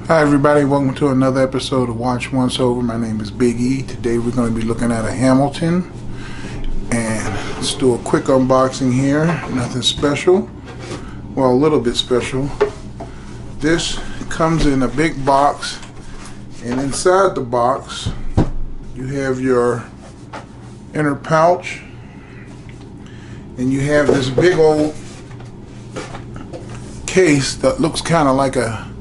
Hi everybody, welcome to another episode of Watch Once Over. My name is Big E. Today we're going to be looking at a Hamilton, and let's do a quick unboxing here. Nothing special, well, a little bit special. This comes in a big box, and inside the box you have your inner pouch, and you have this big old case that looks kind of like a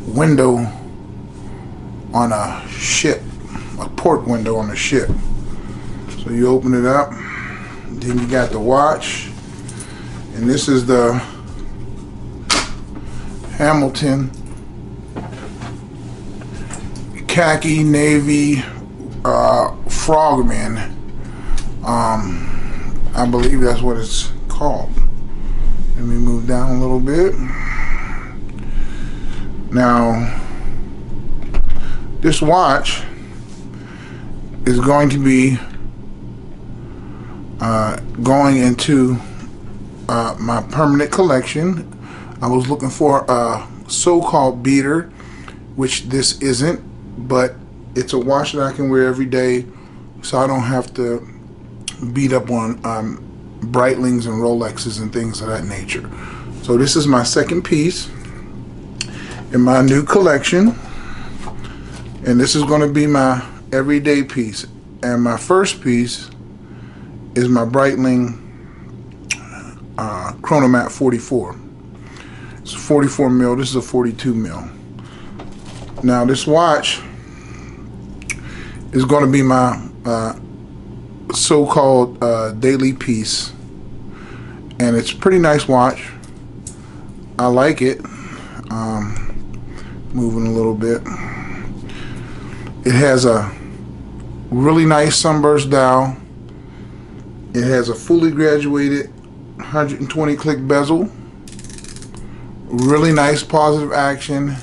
window on a ship, a port window on a ship. So you open it up, then you got the watch, and this is the Hamilton khaki navy Frogman. I believe that's what it's called. Let me move down a little bit. Now, this watch is going to be going into my permanent collection. I was looking for a so-called beater, which this isn't, but it's a watch that I can wear every day, so I don't have to beat up on Breitlings and Rolexes and things of that nature. So this is my second piece in my new collection, and this is going to be my everyday piece. And my first piece is my Breitling Chronomat 44. It's 44 mil. This is a 42 mil. Now this watch is going to be my so-called daily piece, and it's a pretty nice watch. I like it. Moving a little bit. It has a really nice sunburst dial. It has a fully graduated 120 click bezel. Really nice positive action.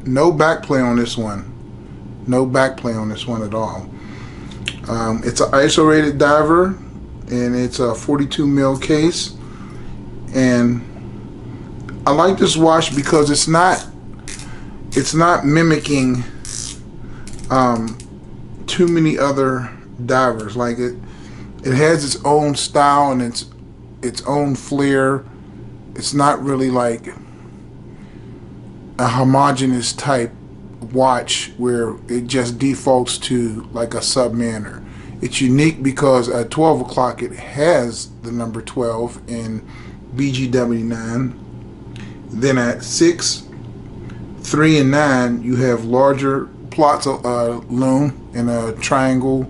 No back play on this one. No back play on this one at all. It's an ISO rated diver, and it's a 42 mil case. And I like this watch because it's not mimicking too many other divers. Like it has its own style and its own flair. It's not really like a homogeneous type watch where it just defaults to like a Submariner. It's unique because at 12 o'clock it has the number 12 in BGW9. Then at 6, 3, and 9 you have larger plots of loom in a triangle,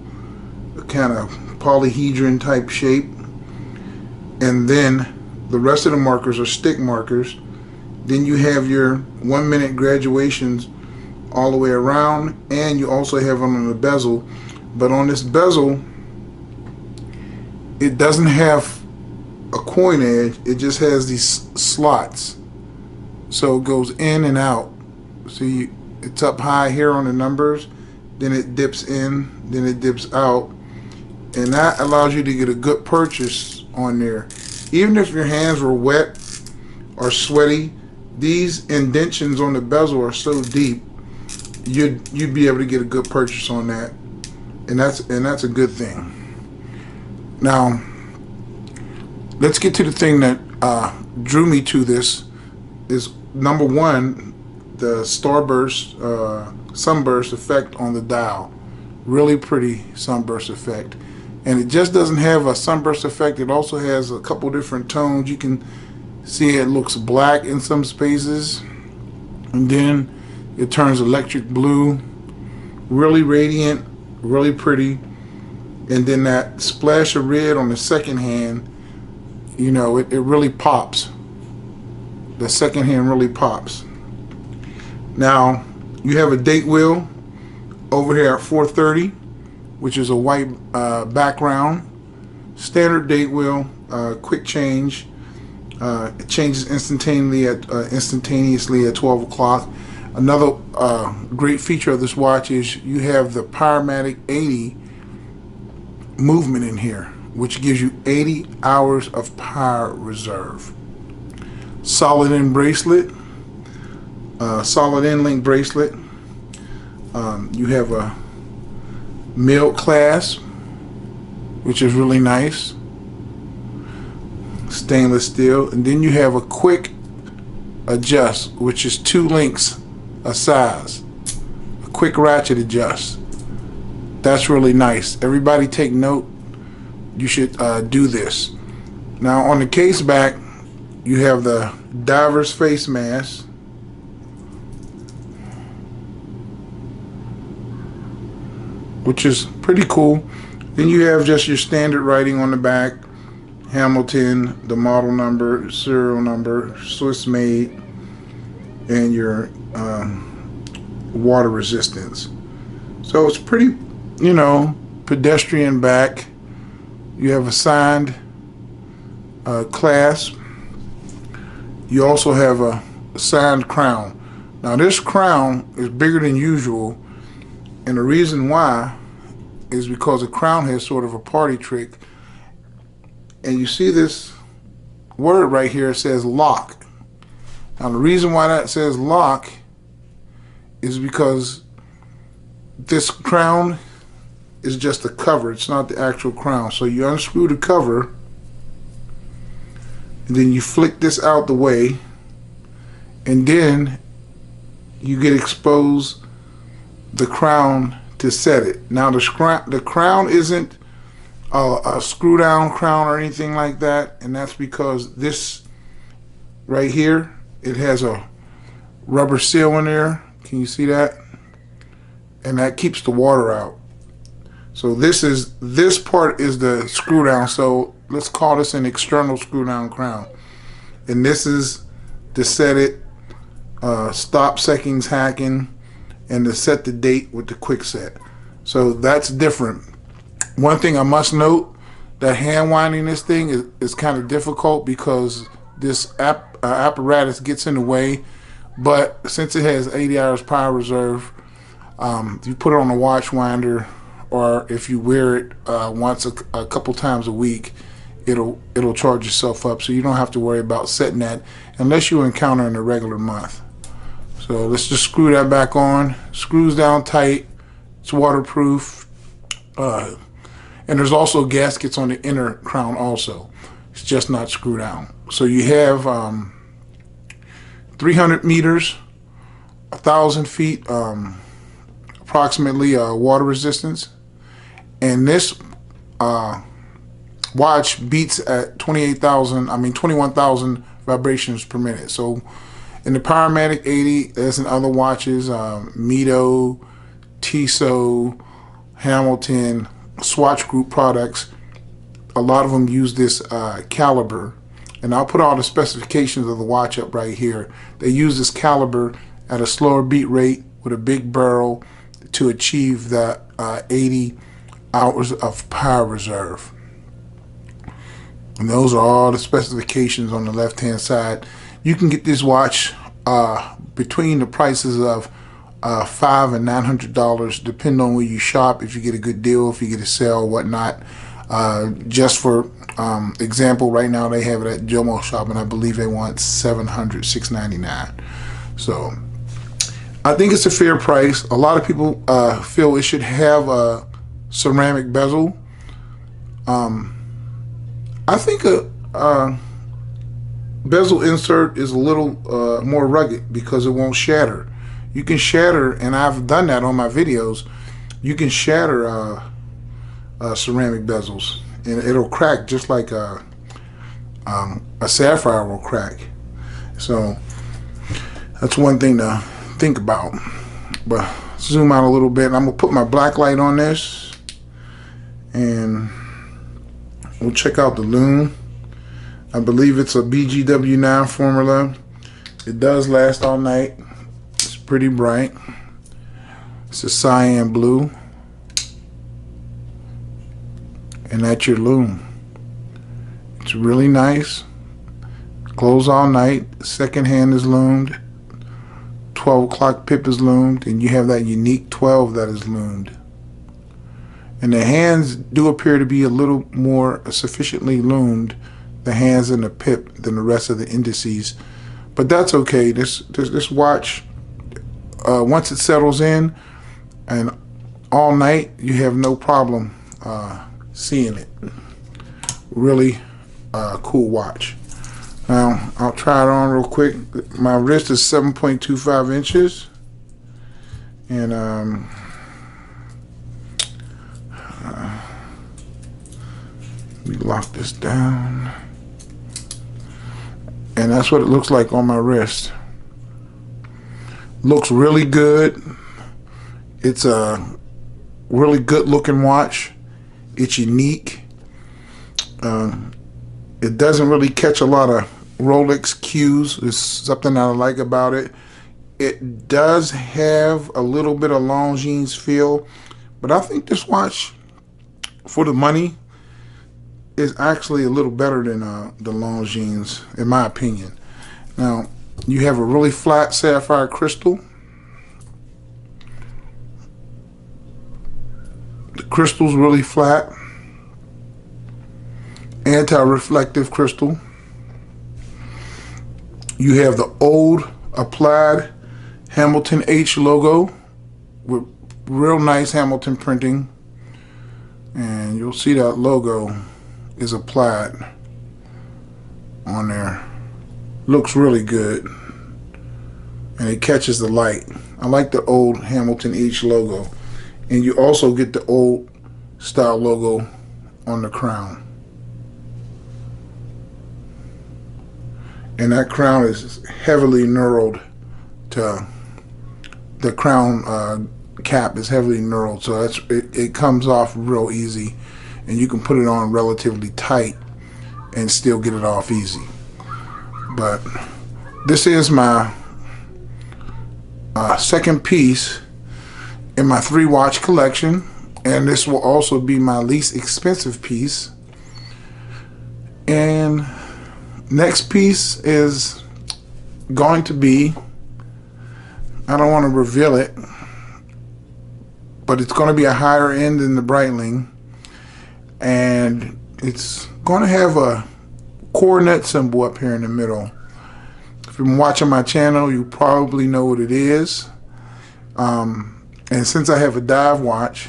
kind of polyhedron type shape, and then the rest of the markers are stick markers. Then you have your 1 minute graduations all the way around, and you also have them on the bezel. But on this bezel, it doesn't have a coin edge, it just has these slots, so it goes in and out. So it's up high here on the numbers, then it dips in, then it dips out, and that allows you to get a good purchase on there. Even if your hands were wet or sweaty, these indentions on the bezel are so deep, you'd be able to get a good purchase on that, and that's a good thing. Now, let's get to the thing that drew me to this. Is number one, the starburst, sunburst effect on the dial. Really pretty sunburst effect. And it just doesn't have a sunburst effect, it also has a couple different tones. You can see it looks black in some spaces, and then it turns electric blue. Really radiant, really pretty. And then that splash of red on the second hand, you know, it really pops. The second hand really pops. Now you have a date wheel over here at 430, which is a white background. Standard date wheel, quick change. It changes instantaneously at 12 o'clock. Another great feature of this watch is you have the Powermatic 80 movement in here, which gives you 80 hours of power reserve. Solid in bracelet. solid end link bracelet. You have a milk clasp, which is really nice, stainless steel, and then you have a quick adjust, which is 2 links a size, a quick ratchet adjust. That's really nice. Everybody take note. You should do this. Now on the case back, you have the diver's face mask, which is pretty cool. Then you have just your standard writing on the back: Hamilton, the model number, serial number, Swiss made, and your water resistance. So it's pretty, you know, pedestrian back. You have a signed clasp. You also have a signed crown. Now this crown is bigger than usual, and the reason why is because the crown has sort of a party trick. And you see this word right here, it says lock. Now the reason why that says lock is because this crown is just a cover, it's not the actual crown. So you unscrew the cover, and then you flick this out the way, and then you get exposed the crown to set it. Now the crown isn't a screw down crown or anything like that, and that's because this right here, it has a rubber seal in there. Can you see that? And that keeps the water out. So this part is the screw down. So let's call this an external screw down crown, and this is to set it, stop seconds hacking, and to set the date with the quick set. So that's different. One thing I must note, that hand winding this thing is kind of difficult because this apparatus gets in the way. But since it has 80 hours power reserve, if you put it on a watch winder, or if you wear it once a couple times a week, it'll charge itself up. So you don't have to worry about setting that unless you encounter in a regular month. So let's just screw that back on. Screws down tight. It's waterproof. And there's also gaskets on the inner crown also. It's just not screwed down. So you have 300 meters, 1,000 feet approximately water resistance. And this watch beats at 21,000 vibrations per minute. So in the Powermatic 80, there's in other watches, Mito, Tissot, Hamilton, Swatch Group products, a lot of them use this caliber, and I'll put all the specifications of the watch up right here. They use this caliber at a slower beat rate with a big barrel to achieve that 80 hours of power reserve. And those are all the specifications on the left hand side. You can get this watch between the prices of $500 and $900, depending on where you shop. If you get a good deal, if you get a sale, whatnot. Just for example, right now they have it at Jomo Shop, and I believe they want $700, $699. So I think it's a fair price. A lot of people feel it should have a ceramic bezel. I think a bezel insert is a little more rugged because it won't shatter. You can shatter, and I've done that on my videos. You can shatter ceramic bezels, and it'll crack just like a sapphire will crack. So that's one thing to think about. But zoom out a little bit. I'm gonna put my black light on this, and we'll check out the lume. I believe it's a BGW9 formula. It does last all night. It's pretty bright. It's a cyan blue. And that's your lume. It's really nice. Glows all night. Second hand is loomed. 12 o'clock pip is loomed. And you have that unique 12 that is loomed. And the hands do appear to be a little more sufficiently loomed, the hands and the pip, than the rest of the indices. But that's okay. This watch once it settles in and all night, you have no problem seeing it. Really cool watch. Now I'll try it on real quick. My wrist is 7.25 inches, and let me lock this down, and that's what it looks like on my wrist. Looks really good. It's a really good looking watch. It's unique. It doesn't really catch a lot of Rolex cues. It's something I like about it. It does have a little bit of Longines feel, but I think this watch, for the money, is actually a little better than the Longines, in my opinion. Now, you have a really flat sapphire crystal. The crystal's really flat. Anti-reflective crystal. You have the old applied Hamilton H logo with real nice Hamilton printing, and you'll see that logo is applied on there. Looks really good, and it catches the light. I like the old Hamilton H logo, and you also get the old style logo on the crown. And that crown is heavily knurled to the crown cap is heavily knurled, so it comes off real easy, and you can put it on relatively tight and still get it off easy. But this is my second piece in my 3-watch collection, and this will also be my least expensive piece. And next piece is going to be, I don't want to reveal it, but it's going to be a higher end than the Breitling, and it's going to have a coronet symbol up here in the middle. If you've been watching my channel, you probably know what it is. And since I have a dive watch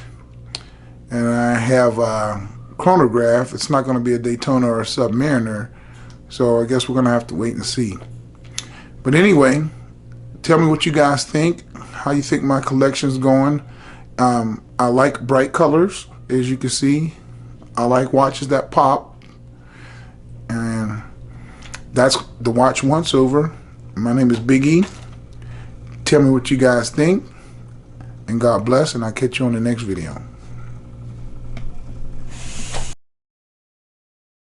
and I have a chronograph, it's not going to be a Daytona or a Submariner. So I guess we're going to have to wait and see. But anyway, tell me what you guys think, how you think my collection's going. I like bright colors, as you can see. I like watches that pop. And that's the watch once over. My name is Big E. Tell me what you guys think. And God bless, and I'll catch you on the next video.